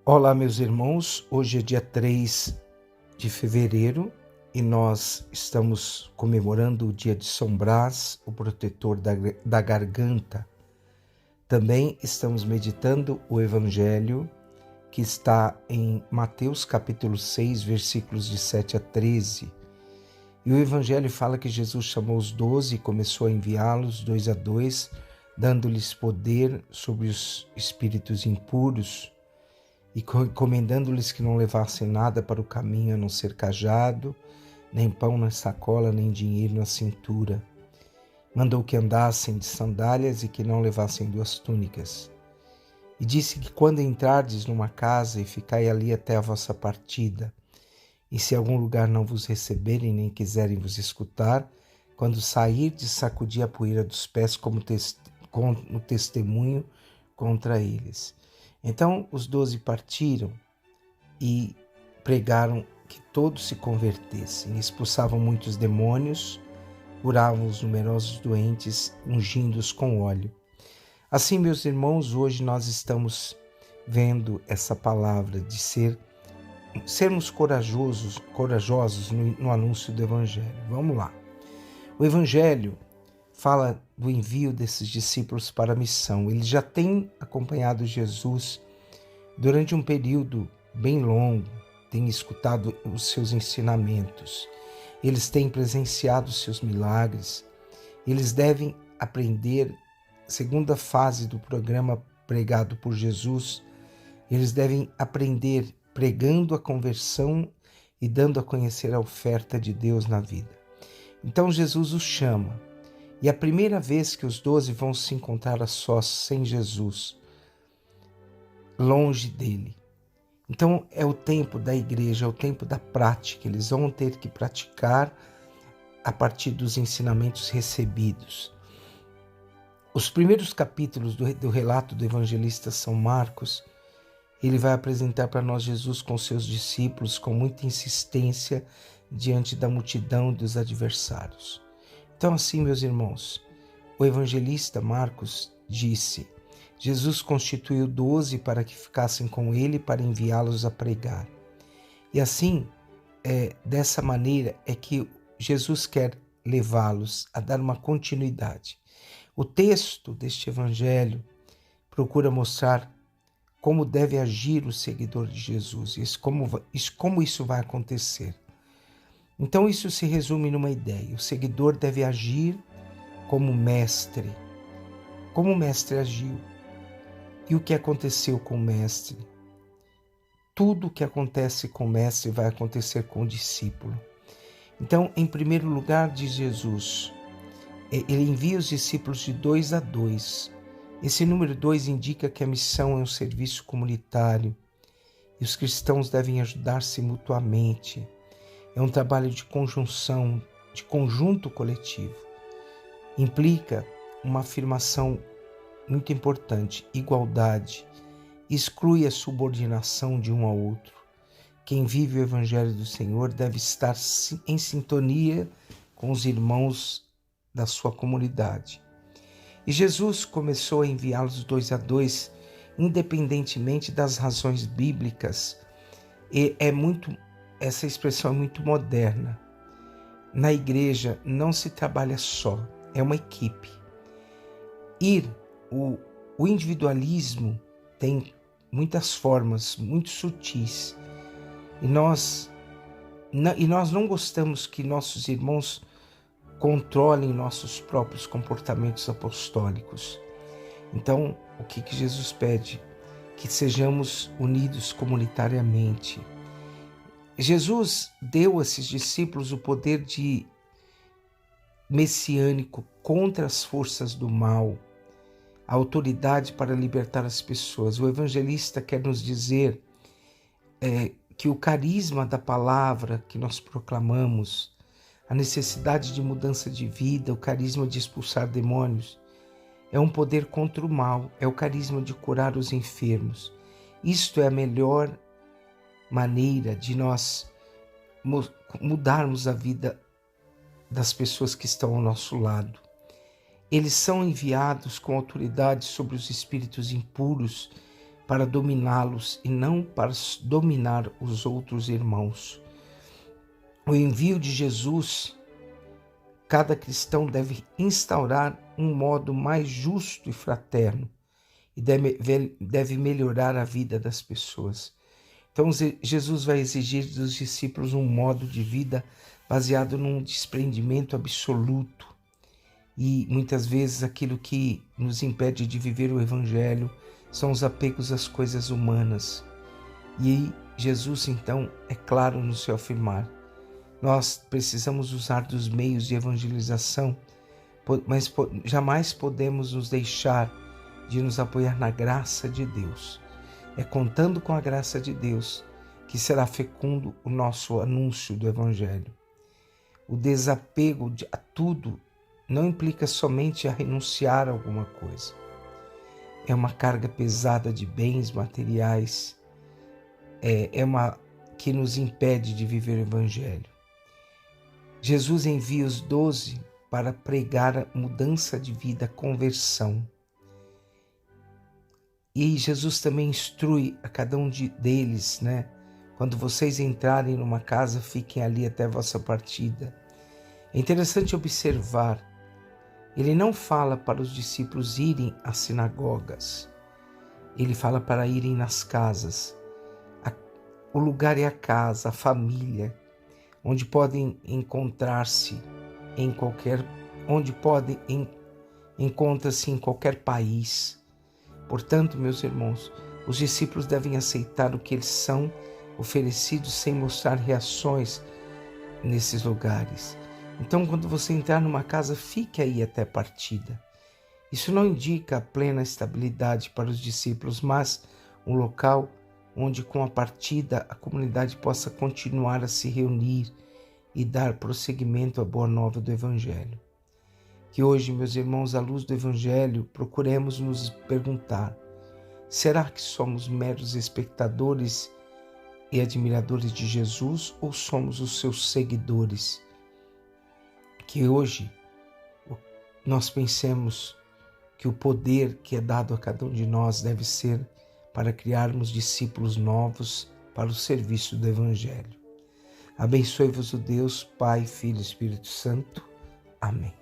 Olá, meus irmãos. Hoje é dia 3 de fevereiro e nós estamos comemorando o dia de São Brás, o protetor da garganta. Também estamos meditando o Evangelho que está em Mateus capítulo 6, versículos de 7 a 13. E o Evangelho fala que Jesus chamou os 12 e começou a enviá-los 2 a 2, dando-lhes poder sobre os espíritos impuros, e recomendando-lhes que não levassem nada para o caminho a não ser cajado, nem pão na sacola, nem dinheiro na cintura. Mandou que andassem de sandálias e que não levassem 2 túnicas. E disse que quando entrardes numa casa e ficai ali até a vossa partida, e se algum lugar não vos receberem nem quiserem vos escutar, quando sairdes, sacudi a poeira dos pés como testemunho contra eles. Então os 12 partiram e pregaram que todos se convertessem, expulsavam muitos demônios, curavam os numerosos doentes, ungindo-os com óleo. Assim, meus irmãos, hoje nós estamos vendo essa palavra de sermos corajosos no anúncio do Evangelho. Vamos lá. O Evangelho fala do envio desses discípulos para a missão. Eles já têm acompanhado Jesus durante um período bem longo, têm escutado os seus ensinamentos, eles têm presenciado os seus milagres, eles devem aprender, segunda fase do programa pregado por Jesus, eles devem aprender pregando a conversão e dando a conhecer a oferta de Deus na vida. Então Jesus os chama, e a primeira vez que os 12 vão se encontrar a sós, sem Jesus, longe dele. Então é o tempo da igreja, é o tempo da prática. Eles vão ter que praticar a partir dos ensinamentos recebidos. Os primeiros capítulos do relato do evangelista São Marcos, ele vai apresentar para nós Jesus com seus discípulos com muita insistência diante da multidão dos adversários. Então assim, meus irmãos, o evangelista Marcos disse: Jesus constituiu 12 para que ficassem com ele para enviá-los a pregar. E assim, dessa maneira é que Jesus quer levá-los a dar uma continuidade. O texto deste evangelho procura mostrar como deve agir o seguidor de Jesus e como isso vai acontecer. Então isso se resume numa ideia: o seguidor deve agir como mestre agiu. E o que aconteceu com o mestre? Tudo o que acontece com o mestre vai acontecer com o discípulo. Então, em primeiro lugar, diz Jesus, ele envia os discípulos de 2 a 2. Esse número 2 indica que a missão é um serviço comunitário e os cristãos devem ajudar-se mutuamente. É um trabalho de conjunção, de conjunto coletivo. Implica uma afirmação muito importante: igualdade. Exclui a subordinação de um ao outro. Quem vive o Evangelho do Senhor deve estar em sintonia com os irmãos da sua comunidade. E Jesus começou a enviá-los 2 a 2, independentemente das razões bíblicas. E essa expressão é muito moderna. Na igreja não se trabalha só, é uma equipe. O individualismo tem muitas formas, muito sutis. E nós não gostamos que nossos irmãos controlem nossos próprios comportamentos apostólicos. Então, o que Jesus pede? Que sejamos unidos comunitariamente. Jesus deu a esses discípulos o poder messiânico contra as forças do mal, a autoridade para libertar as pessoas. O evangelista quer nos dizer que o carisma da palavra que nós proclamamos, a necessidade de mudança de vida, o carisma de expulsar demônios, é um poder contra o mal, é o carisma de curar os enfermos. Isto é a melhor maneira de nós mudarmos a vida das pessoas que estão ao nosso lado. Eles são enviados com autoridade sobre os espíritos impuros para dominá-los e não para dominar os outros irmãos. O envio de Jesus, cada cristão deve instaurar um modo mais justo e fraterno e deve melhorar a vida das pessoas. Então, Jesus vai exigir dos discípulos um modo de vida baseado num desprendimento absoluto. E muitas vezes aquilo que nos impede de viver o Evangelho são os apegos às coisas humanas. E Jesus, então, é claro no seu afirmar: nós precisamos usar dos meios de evangelização, mas jamais podemos nos deixar de nos apoiar na graça de Deus. É contando com a graça de Deus que será fecundo o nosso anúncio do Evangelho. O desapego a tudo não implica somente a renunciar a alguma coisa. É uma carga pesada de bens materiais, que nos impede de viver o Evangelho. Jesus envia os 12 para pregar a mudança de vida, a conversão. E Jesus também instrui a cada um deles, Quando vocês entrarem numa casa, fiquem ali até a vossa partida. É interessante observar, ele não fala para os discípulos irem às sinagogas, ele fala para irem nas casas. O lugar é a casa, a família, onde podem encontrar-se encontra-se em qualquer país. Portanto, meus irmãos, os discípulos devem aceitar o que eles são oferecidos sem mostrar reações nesses lugares. Então, quando você entrar numa casa, fique aí até a partida. Isso não indica a plena estabilidade para os discípulos, mas um local onde com a partida a comunidade possa continuar a se reunir e dar prosseguimento à boa nova do Evangelho. Que hoje, meus irmãos, à luz do Evangelho, procuremos nos perguntar: será que somos meros espectadores e admiradores de Jesus ou somos os seus seguidores? Que hoje nós pensemos que o poder que é dado a cada um de nós deve ser para criarmos discípulos novos para o serviço do Evangelho. Abençoe-vos o Deus, Pai, Filho e Espírito Santo. Amém.